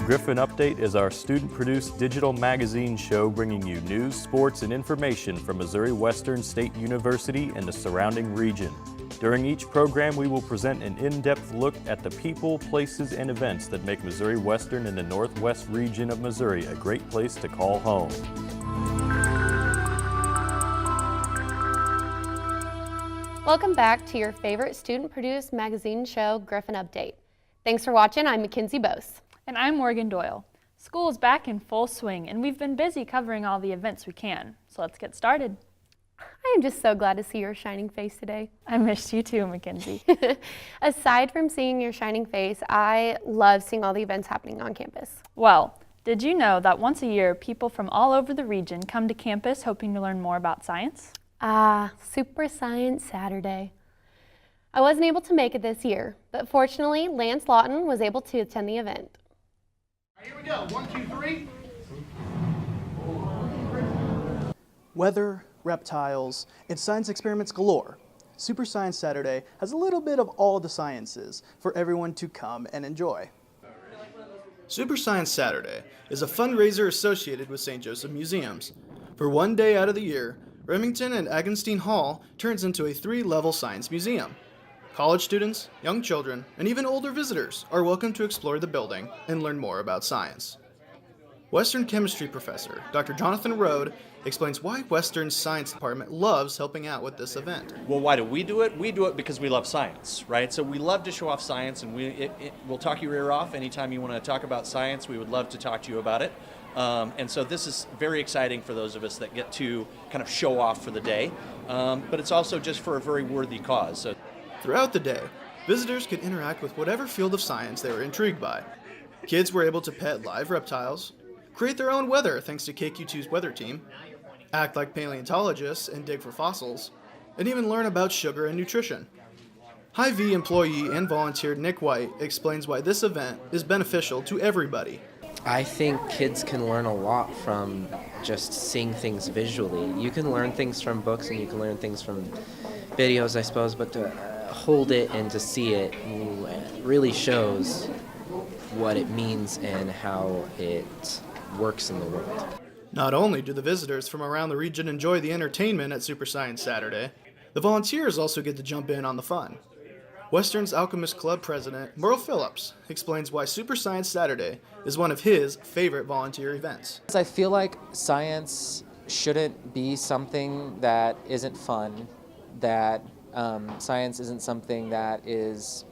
Griffon Update is our student-produced digital magazine show bringing you news, sports, and information from Missouri Western State University and the surrounding region. During each program, we will present an in-depth look at the people, places, and events that make Missouri Western and the Northwest region of Missouri a great place to call home. Welcome back to your favorite student-produced magazine show, Griffon Update. Thanks for watching. I'm Mackenzie Bose. And I'm Morgan Doyle. School is back in full swing, and we've been busy covering all the events we can. So let's get started. I am just so glad to see your shining face today. I missed you too, Mackenzie. Aside from seeing your shining face, I love seeing all the events happening on campus. Well, did you know that once a year, people from all over the region come to campus hoping to learn more about science? Super Science Saturday. I wasn't able to make it this year, but fortunately, Lance Lawton was able to attend the event. Here we go, 1, 2, 3. Weather, reptiles, and science experiments galore. Super Science Saturday has a little bit of all the sciences for everyone to come and enjoy. Super Science Saturday is a fundraiser associated with St. Joseph Museums. For one day out of the year, Remington and Agenstein Hall turns into a 3-level science museum. College students, young children, and even older visitors are welcome to explore the building and learn more about science. Western chemistry professor Dr. Jonathan Rode explains why Western's science department loves helping out with this event. Well, why do? We do it because we love science, right? So we love to show off science, and we'll talk your ear off anytime you want to talk about science. We would love to talk to you about it. And so this is very exciting for those of us that get to kind of show off for the day, but it's also just for a very worthy cause. So throughout the day, visitors could interact with whatever field of science they were intrigued by. Kids were able to pet live reptiles, create their own weather thanks to KQ2's weather team, act like paleontologists and dig for fossils, and even learn about sugar and nutrition. Hy-Vee employee and volunteer Nick White explains why this event is beneficial to everybody. I think kids can learn a lot from just seeing things visually. You can learn things from books and you can learn things from videos, I suppose, but to hold it and to see it really shows what it means and how it works in the world. Not only do the visitors from around the region enjoy the entertainment at Super Science Saturday, the volunteers also get to jump in on the fun. Western's Alchemist Club president, Merle Phillips, explains why Super Science Saturday is one of his favorite volunteer events. I feel like science shouldn't be something that isn't fun, that science isn't something that is,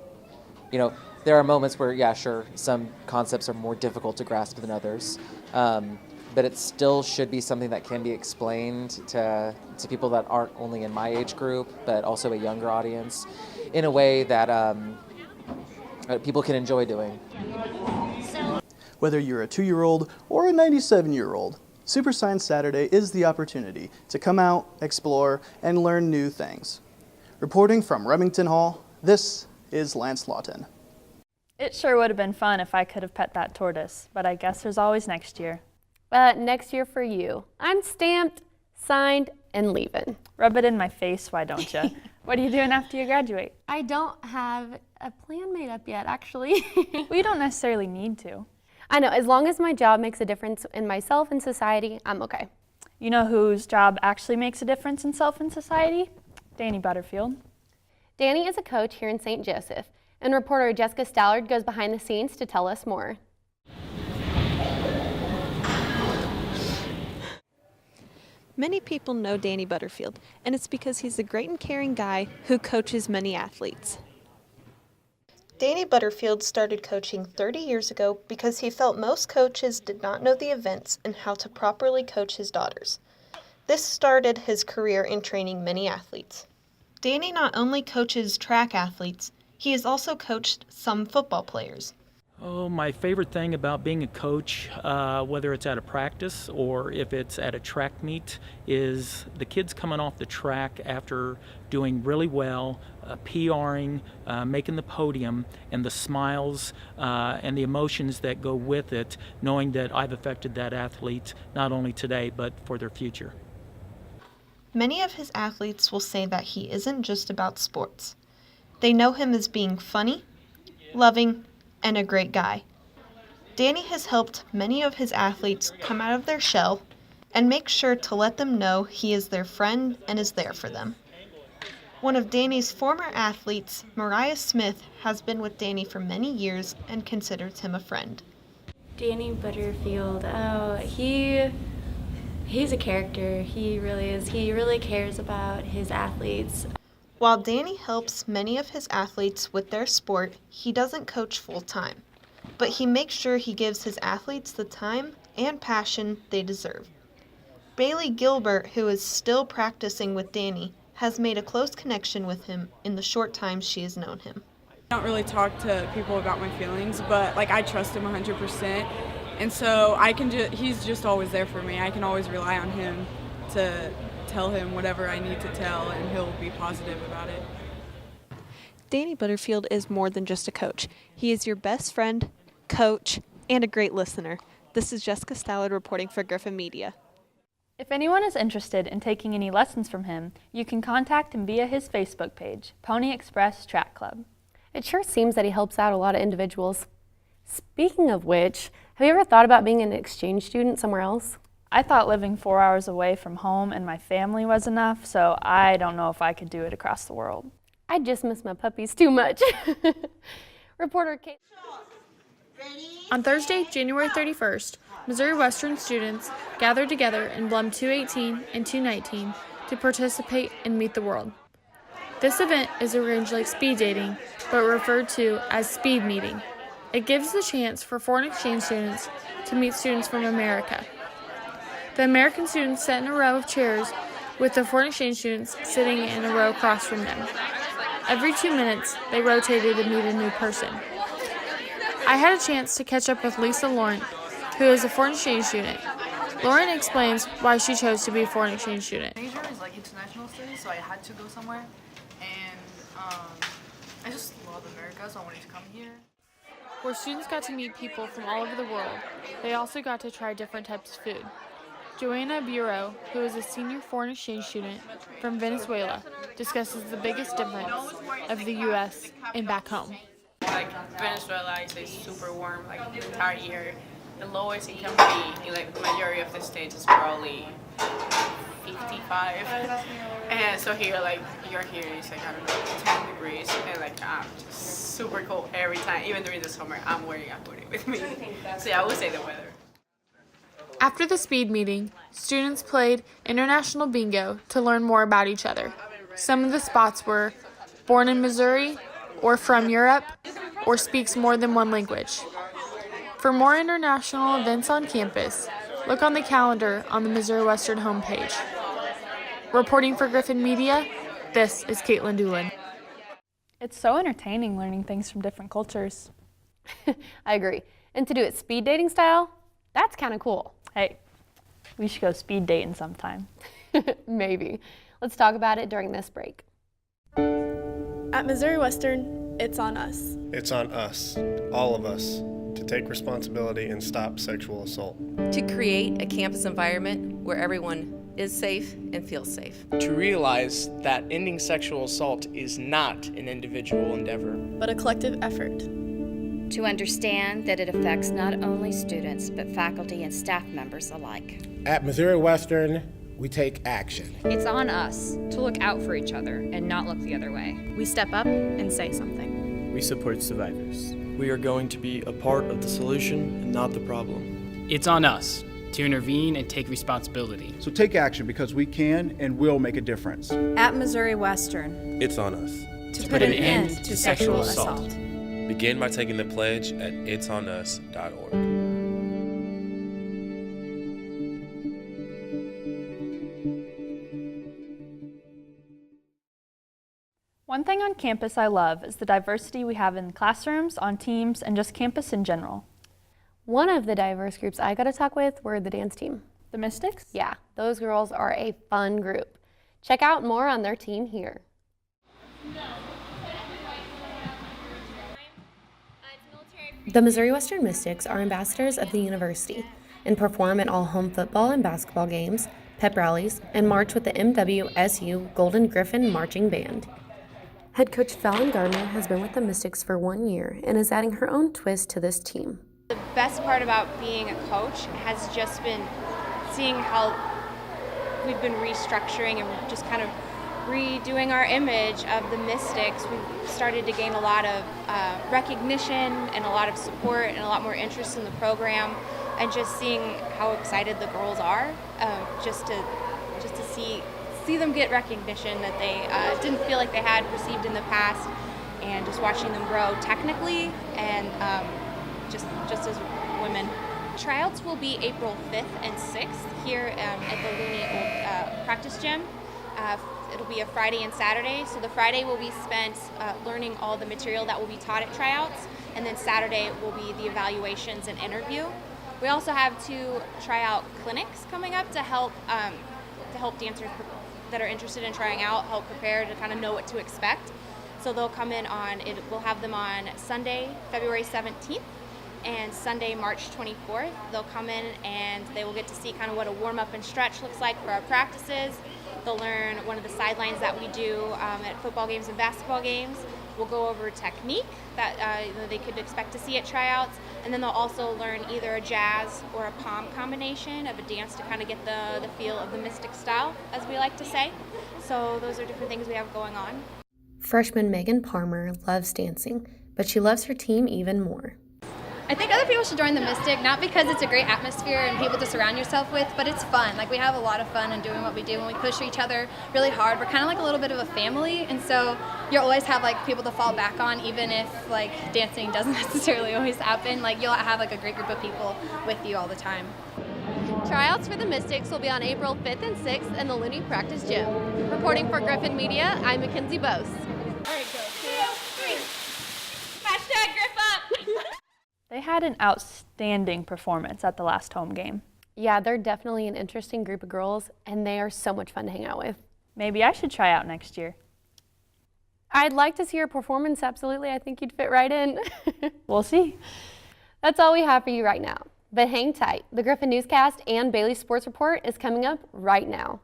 there are moments where, yeah, sure, some concepts are more difficult to grasp than others, but it still should be something that can be explained to people that aren't only in my age group, but also a younger audience, in a way that people can enjoy doing. Whether you're a 2-year-old or a 97-year-old, Super Science Saturday is the opportunity to come out, explore, and learn new things. Reporting from Remington Hall, this is Lance Lawton. It sure would have been fun if I could have pet that tortoise, but I guess there's always next year. Next year for you. I'm stamped, signed, and leaving. Rub it in my face, why don't you? What are you doing after you graduate? I don't have a plan made up yet, actually. We don't necessarily need to. I know, as long as my job makes a difference in myself and society, I'm okay. You know whose job actually makes a difference in self and society? Danny Butterfield. Danny is a coach here in St. Joseph, and reporter Jessica Stallard goes behind the scenes to tell us more. Many people know Danny Butterfield, and it's because he's a great and caring guy who coaches many athletes. Danny Butterfield started coaching 30 years ago because he felt most coaches did not know the events and how to properly coach his daughters. This started his career in training many athletes. Danny not only coaches track athletes, he has also coached some football players. Oh, my favorite thing about being a coach, whether it's at a practice or if it's at a track meet, is the kids coming off the track after doing really well, PRing, making the podium, and the smiles and the emotions that go with it, knowing that I've affected that athlete not only today but for their future. Many of his athletes will say that he isn't just about sports. They know him as being funny, loving, and a great guy. Danny has helped many of his athletes come out of their shell and make sure to let them know he is their friend and is there for them. One of Danny's former athletes, Mariah Smith, has been with Danny for many years and considers him a friend. Danny Butterfield, he's a character. He really is. He really cares about his athletes. While Danny helps many of his athletes with their sport, he doesn't coach full-time, but he makes sure he gives his athletes the time and passion they deserve. Bailey Gilbert, who is still practicing with Danny, has made a close connection with him in the short time she has known him. I don't really talk to people about my feelings, but I trust him 100%, and so he's just always there for me. I can always rely on him to tell him whatever I need to tell, and he'll be positive about it. Danny Butterfield is more than just a coach. He is your best friend, coach, and a great listener. This is Jessica Stallard reporting for Griffon Media. If anyone is interested in taking any lessons from him, you can contact him via his Facebook page, Pony Express Track Club. It sure seems that he helps out a lot of individuals. Speaking of which, have you ever thought about being an exchange student somewhere else? I thought living 4 hours away from home and my family was enough, so I don't know if I could do it across the world. I just miss my puppies too much. Reporter Kate. On Thursday, January 31st, Missouri Western students gathered together in Blum 218 and 219 to participate in Meet the World. This event is arranged like speed dating, but referred to as speed meeting. It gives the chance for foreign exchange students to meet students from America. The American students sat in a row of chairs with the foreign exchange students sitting in a row across from them. Every 2 minutes, they rotated to meet a new person. I had a chance to catch up with Lisa Laurent, who is a foreign exchange student. Lauren explains why she chose to be a foreign exchange student. Major is international studies, so I had to go somewhere, and I just love America, so I wanted to come here. Where students got to meet people from all over the world, they also got to try different types of food. Joanna Bureau, who is a senior foreign exchange student from Venezuela, discusses the biggest difference of the U.S. and back home. Venezuela is super warm the entire year. The lowest it can be in the majority of the states is probably 55. And so here you're here it's 10 degrees and just super cold every time. Even during the summer I'm wearing a hoodie with me. So yeah, I would say the weather. After the speed meeting, students played international bingo to learn more about each other. Some of the spots were born in Missouri, or from Europe, or speaks more than one language. For more international events on campus, look on the calendar on the Missouri Western homepage. Reporting for Griffon Media, this is Caitlin Doolin. It's so entertaining learning things from different cultures. I agree. And to do it speed dating style, that's kind of cool. Hey, we should go speed dating sometime. Maybe. Let's talk about it during this break. At Missouri Western, it's on us. It's on us, all of us, to take responsibility and stop sexual assault. To create a campus environment where everyone is safe and feels safe. To realize that ending sexual assault is not an individual endeavor, but a collective effort. To understand that it affects not only students, but faculty and staff members alike. At Missouri Western, we take action. It's on us to look out for each other and not look the other way. We step up and say something. We support survivors. We are going to be a part of the solution and not the problem. It's on us to intervene and take responsibility. So take action because we can and will make a difference. At Missouri Western, it's on us to put an end to sexual assault. Begin by taking the pledge at itsonus.org. One thing on campus I love is the diversity we have in classrooms, on teams, and just campus in general. One of the diverse groups I got to talk with were the dance team. The Mystics? Yeah, those girls are a fun group. Check out more on their team here. The Missouri Western Mystics are ambassadors of the university and perform at all home football and basketball games, pep rallies, and march with the MWSU Golden Griffon Marching Band. Head coach Fallon Gardner has been with the Mystics for 1 year and is adding her own twist to this team. The best part about being a coach has just been seeing how we've been restructuring and just kind of redoing our image of the Mystics. We've started to gain a lot of recognition and a lot of support and a lot more interest in the program, and just seeing how excited the girls are, just to see them get recognition that they didn't feel like they had received in the past, and just watching them grow technically and just as women. Tryouts will be April 5th and 6th here at the Looney Old Practice Gym. It'll be a Friday and Saturday, so the Friday will be spent learning all the material that will be taught at tryouts, and then Saturday will be the evaluations and interview. We also have 2 tryout clinics coming up to help dancers that are interested in trying out, help prepare to kind of know what to expect. So they'll come in we'll have them on Sunday, February 17th, and Sunday, March 24th. They'll come in and they will get to see kind of what a warm-up and stretch looks like for our practices. They'll learn one of the sidelines that we do at football games and basketball games. We'll go over technique that they could expect to see at tryouts, and then they'll also learn either a jazz or a pom combination of a dance to kind of get the feel of the Mystic style, as we like to say. So those are different things we have going on. Freshman Megan Palmer loves dancing, but she loves her team even more. I think other people should join the Mystic, not because it's a great atmosphere and people to surround yourself with, but it's fun. Like, we have a lot of fun in doing what we do, and we push each other really hard. We're kind of like a little bit of a family, and so you always have like people to fall back on, even if like dancing doesn't necessarily always happen. Like, you'll have like a great group of people with you all the time. Tryouts for the Mystics will be on April 5th and 6th in the Looney Practice Gym. Reporting for Griffon Media, I'm Mackenzie Bose. All right, go. 2, 3. Hashtag Griffon! They had an outstanding performance at the last home game. Yeah, they're definitely an interesting group of girls, and they are so much fun to hang out with. Maybe I should try out next year. I'd like to see your performance, absolutely. I think you'd fit right in. We'll see. That's all we have for you right now. But hang tight. The Griffon Newscast and Bailey Sports Report is coming up right now.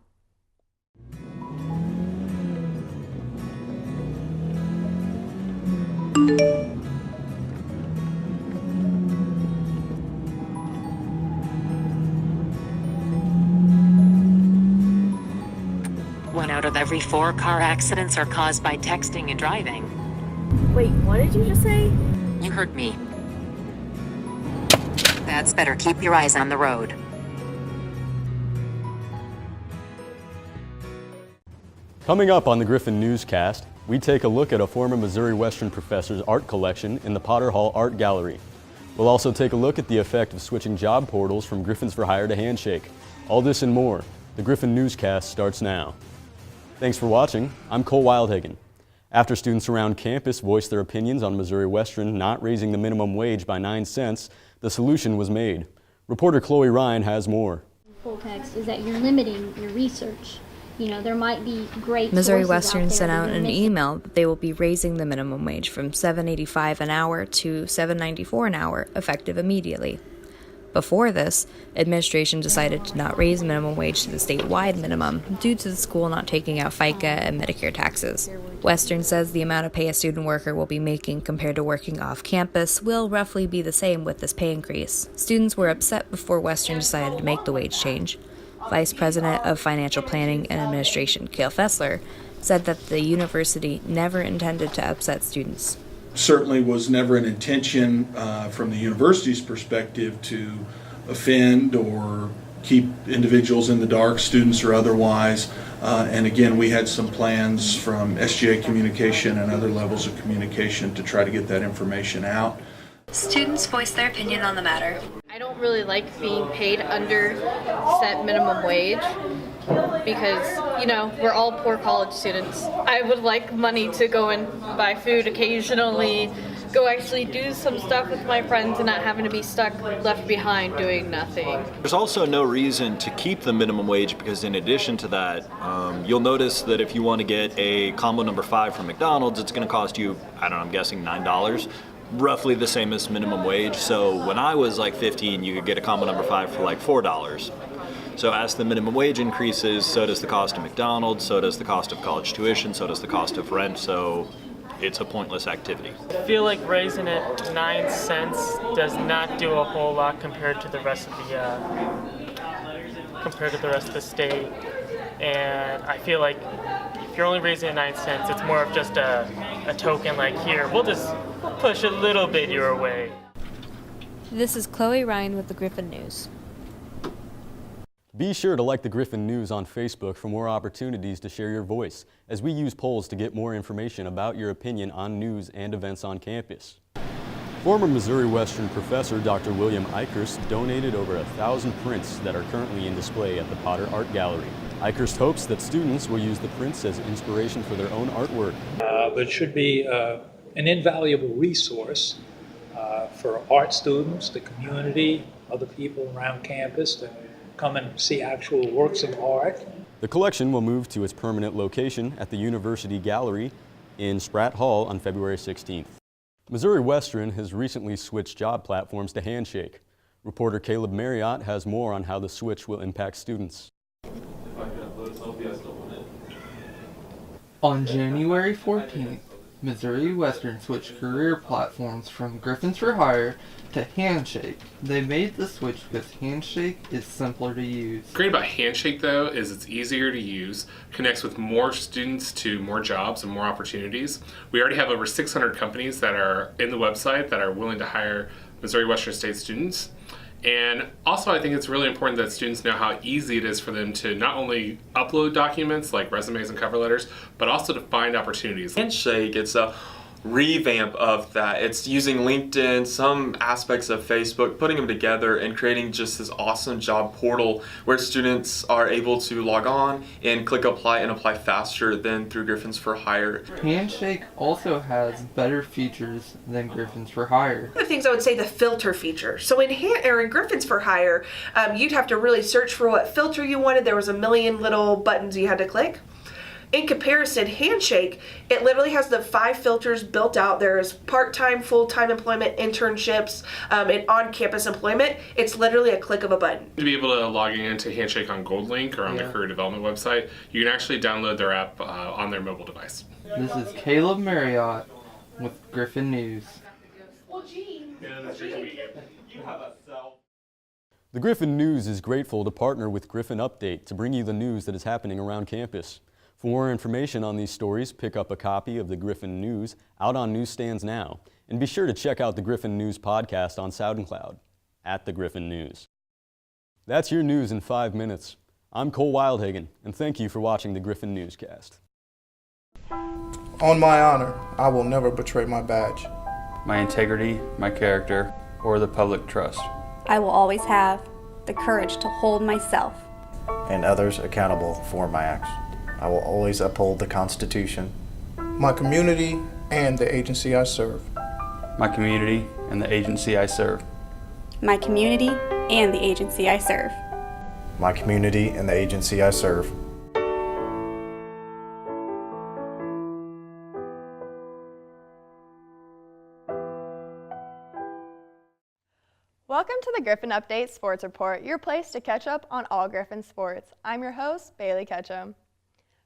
One out of every 4 car accidents are caused by texting and driving. Wait, what did you just say? You heard me. That's better. Keep your eyes on the road. Coming up on the Griffon Newscast, we take a look at a former Missouri Western professor's art collection in the Potter Hall Art Gallery. We'll also take a look at the effect of switching job portals from Griffin's for Hire to Handshake. All this and more. The Griffon Newscast starts now. Thanks for watching. I'm Cole Wildhagen. After students around campus voiced their opinions on Missouri Western not raising the minimum wage by 9 cents, the solution was made. Reporter Chloe Ryan has more. Full text is that you're limiting your research. You know, there might be great Missouri Western sent out an email that they will be raising the minimum wage from $7.85 an hour to $7.94 an hour, effective immediately. Before this, administration decided to not raise minimum wage to the statewide minimum due to the school not taking out FICA and Medicare taxes. Western says the amount of pay a student worker will be making compared to working off campus will roughly be the same with this pay increase. Students were upset before Western decided to make the wage change. Vice President of Financial Planning and Administration, Cale Fessler, said that the university never intended to upset students. Certainly was never an intention from the university's perspective to offend or keep individuals in the dark, students or otherwise. And again, we had some plans from SGA communication and other levels of communication to try to get that information out. Students voiced their opinion on the matter. I don't really like being paid under set minimum wage because, you know, we're all poor college students. I would like money to go and buy food occasionally, go actually do some stuff with my friends and not having to be stuck left behind doing nothing. There's also no reason to keep the minimum wage because in addition to that, you'll notice that if you want to get a combo number 5 from McDonald's, it's going to cost you, I don't know, I'm guessing $9. Roughly the same as minimum wage. So when I was like 15, you could get a combo number 5 for like $4. So as the minimum wage increases, so does the cost of McDonald's, so does the cost of college tuition, so does the cost of rent. So it's a pointless activity. I feel like raising it 9 cents does not do a whole lot compared to the rest of the state. And I feel like if you're only raising it 9 cents, it's more of just a token like, here, we'll push a little bit your way. This is Chloe Ryan with the Griffon News. Be sure to like the Griffon News on Facebook for more opportunities to share your voice, as we use polls to get more information about your opinion on news and events on campus. Former Missouri Western professor Dr. William Eichhorst donated over 1,000 prints that are currently in display at the Potter Art Gallery. Eichhorst hopes that students will use the prints as inspiration for their own artwork. But it should be an invaluable resource for art students, the community, other people around campus to come and see actual works of art. The collection will move to its permanent location at the University Gallery in Spratt Hall on February 16th. Missouri Western has recently switched job platforms to Handshake. Reporter Caleb Marriott has more on how the switch will impact students. On January 14th, Missouri Western switched career platforms from Griffins for Hire to Handshake. They made the switch because Handshake is simpler to use. What's great about Handshake, though, is it's easier to use, connects with more students to more jobs and more opportunities. We already have over 600 companies that are in the website that are willing to hire Missouri Western State students. And also, I think it's really important that students know how easy it is for them to not only upload documents like resumes and cover letters, but also to find opportunities. Handshake, it's a revamp of that. It's using LinkedIn, some aspects of Facebook, putting them together and creating just this awesome job portal where students are able to log on and click apply and apply faster than through Griffins for Hire. Handshake also has better features than Griffins for Hire. The things I would say, the filter feature. So in Griffins for Hire, you'd have to really search for what filter you wanted. There was a million little buttons you had to click. In comparison, Handshake, it literally has the 5 filters built out. There's part-time, full-time employment, internships, and on-campus employment. It's literally a click of a button. To be able to log into Handshake on GoldLink or on the Career Development website, you can actually download their app on their mobile device. This is Caleb Marriott with Griffon News. The Griffon News is grateful to partner with Griffon Update to bring you the news that is happening around campus. For more information on these stories, pick up a copy of the Griffon News out on newsstands now, and be sure to check out the Griffon News podcast on SoundCloud at the Griffon News. That's your news in 5 minutes. I'm Cole Wildhagen, and thank you for watching the Griffon Newscast. On my honor, I will never betray my badge, my integrity, my character, or the public trust. I will always have the courage to hold myself and others accountable for my acts. I will always uphold the Constitution, my community, and the agency I serve. My community and the agency I serve. My community and the agency I serve. My community and the agency I serve. Welcome to the Griffon Update Sports Report, your place to catch up on all Griffon sports. I'm your host, Bailey Ketchum.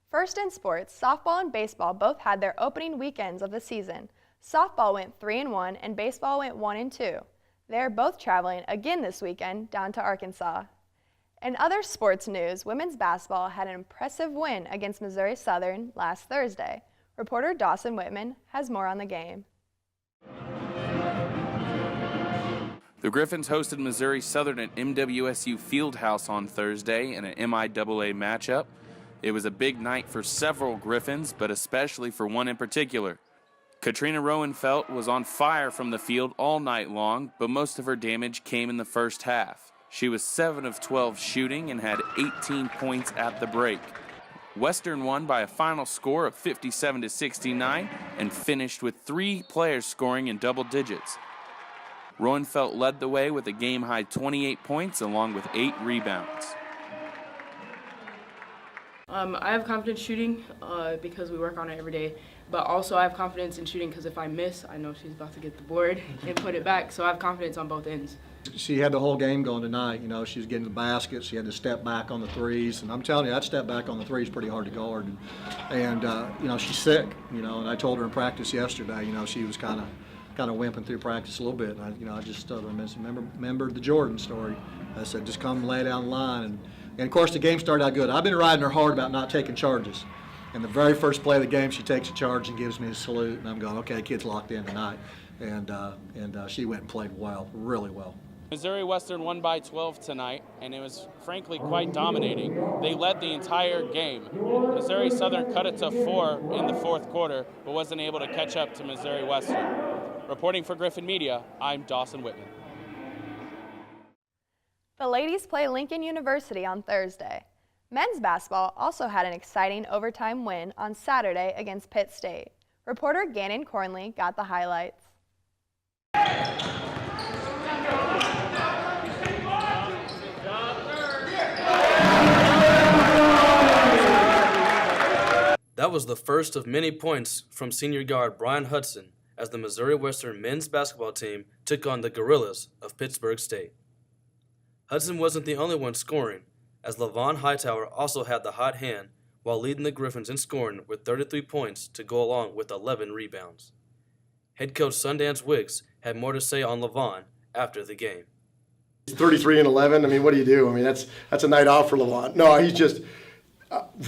First in sports, softball and baseball both had their opening weekends of the season. Softball went 3-1 and baseball went 1-2. They're both traveling again this weekend down to Arkansas. In other sports news, women's basketball had an impressive win against Missouri Southern last Thursday. Reporter Dawson Whitman has more on the game. The Griffons hosted Missouri Southern at MWSU Fieldhouse on Thursday in an MIAA matchup. It was a big night for several Griffons, but especially for one in particular. Katrina Rowenfelt was on fire from the field all night long, but most of her damage came in the first half. She was 7 of 12 shooting and had 18 points at the break. Western won by a final score of 57-69 and finished with 3 players scoring in double digits. Rowenfelt led the way with a game-high 28 points along with 8 rebounds. I have confidence shooting because we work on it every day. But also I have confidence in shooting because if I miss, I know she's about to get the board and put it back. So I have confidence on both ends. She had the whole game going tonight. You know, she was getting the basket. She had to step back on the threes. And I'm telling you, that step back on the three is pretty hard to guard. And you know, she's sick, you know, and I told her in practice yesterday, you know, she was kind of wimping through practice a little bit. And I just remembered the Jordan story. I said, just come lay down the line. And of course, the game started out good. I've been riding her hard about not taking charges. And the very first play of the game, she takes a charge and gives me a salute. And I'm going, okay, kid's locked in tonight. And she went and played well, really well. Missouri Western won by 12 tonight, and it was frankly quite dominating. They led the entire game. Missouri Southern cut it to 4 in the fourth quarter, but wasn't able to catch up to Missouri Western. Reporting for Griffon Media, I'm Dawson Whitman. The ladies play Lincoln University on Thursday. Men's basketball also had an exciting overtime win on Saturday against Pitt State. Reporter Gannon Cornley got the highlights. That was the first of many points from senior guard Brian Hudson as the Missouri Western men's basketball team took on the Gorillas of Pittsburgh State. Hudson wasn't the only one scoring, as LaVon Hightower also had the hot hand while leading the Griffins in scoring with 33 points to go along with 11 rebounds. Head coach Sundance Wicks had more to say on LaVon after the game. 33 and 11. I mean, what do you do? I mean, that's a night off for LaVon. No, he's just.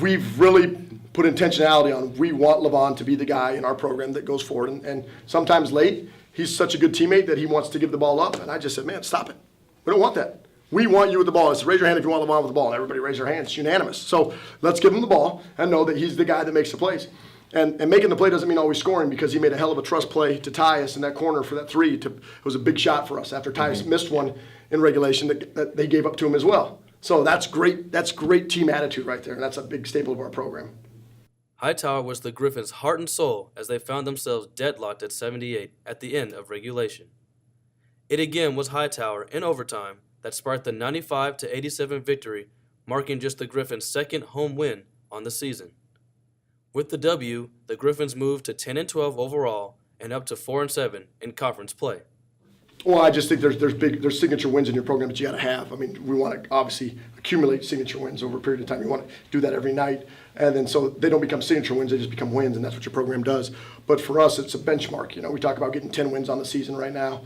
We've really put intentionality on. We want LaVon to be the guy in our program that goes forward. And sometimes late, he's such a good teammate that he wants to give the ball up. And I just said, man, stop it. We don't want that. We want you with the ball. It's raise your hand if you want LaVon with the ball. And everybody raise their hands. It's unanimous. So let's give him the ball and know that he's the guy that makes the plays. And making the play doesn't mean always scoring, because he made a hell of a trust play to Tyus in that corner for that three. It was a big shot for us after Tyus missed one in regulation that they gave up to him as well. So that's great. That's great team attitude right there. And that's a big staple of our program. Hightower was the Griffins' heart and soul as they found themselves deadlocked at 78 at the end of regulation. It again was Hightower in overtime that sparked the 95-87 victory, marking just the Griffins' second home win on the season. With the W, the Griffins moved to 10-12 overall and up to 4-7 in conference play. Well, I just think there's signature wins in your program that you got to have. I mean, we want to obviously accumulate signature wins over a period of time. You want to do that every night, and then so they don't become signature wins; they just become wins, and that's what your program does. But for us, it's a benchmark. You know, we talk about getting 10 wins on the season right now,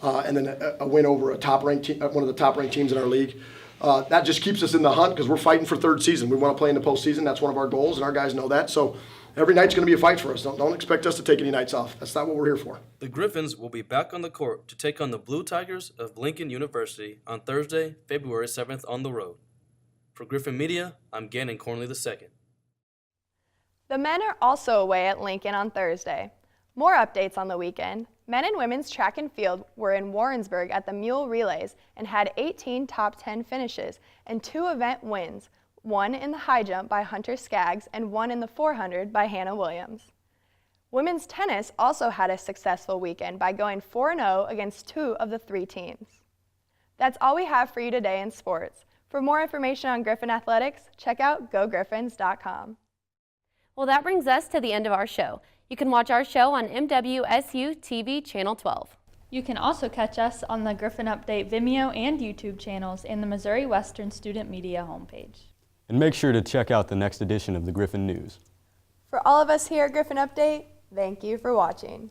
and then a win over a top-ranked team, one of the top-ranked teams in our league. That just keeps us in the hunt because we're fighting for third season. We want to play in the postseason. That's one of our goals, and our guys know that. So every night's going to be a fight for us. Don't expect us to take any nights off. That's not what we're here for. The Griffins will be back on the court to take on the Blue Tigers of Lincoln University on Thursday, February 7th on the road. For Griffon Media, I'm Gannon Cornley II. The men are also away at Lincoln on Thursday. More updates on the weekend. Men and women's track and field were in Warrensburg at the Mule Relays and had 18 top 10 finishes and 2 event wins, one in the high jump by Hunter Skaggs and one in the 400 by Hannah Williams. Women's tennis also had a successful weekend by going 4-0 against 2 of the 3 teams. That's all we have for you today in sports. For more information on Griffon Athletics, check out gogriffins.com. Well, that brings us to the end of our show. You can watch our show on MWSU TV Channel 12. You can also catch us on the Griffon Update Vimeo and YouTube channels and the Missouri Western Student Media homepage. And make sure to check out the next edition of the Griffon News. For all of us here at Griffon Update, thank you for watching.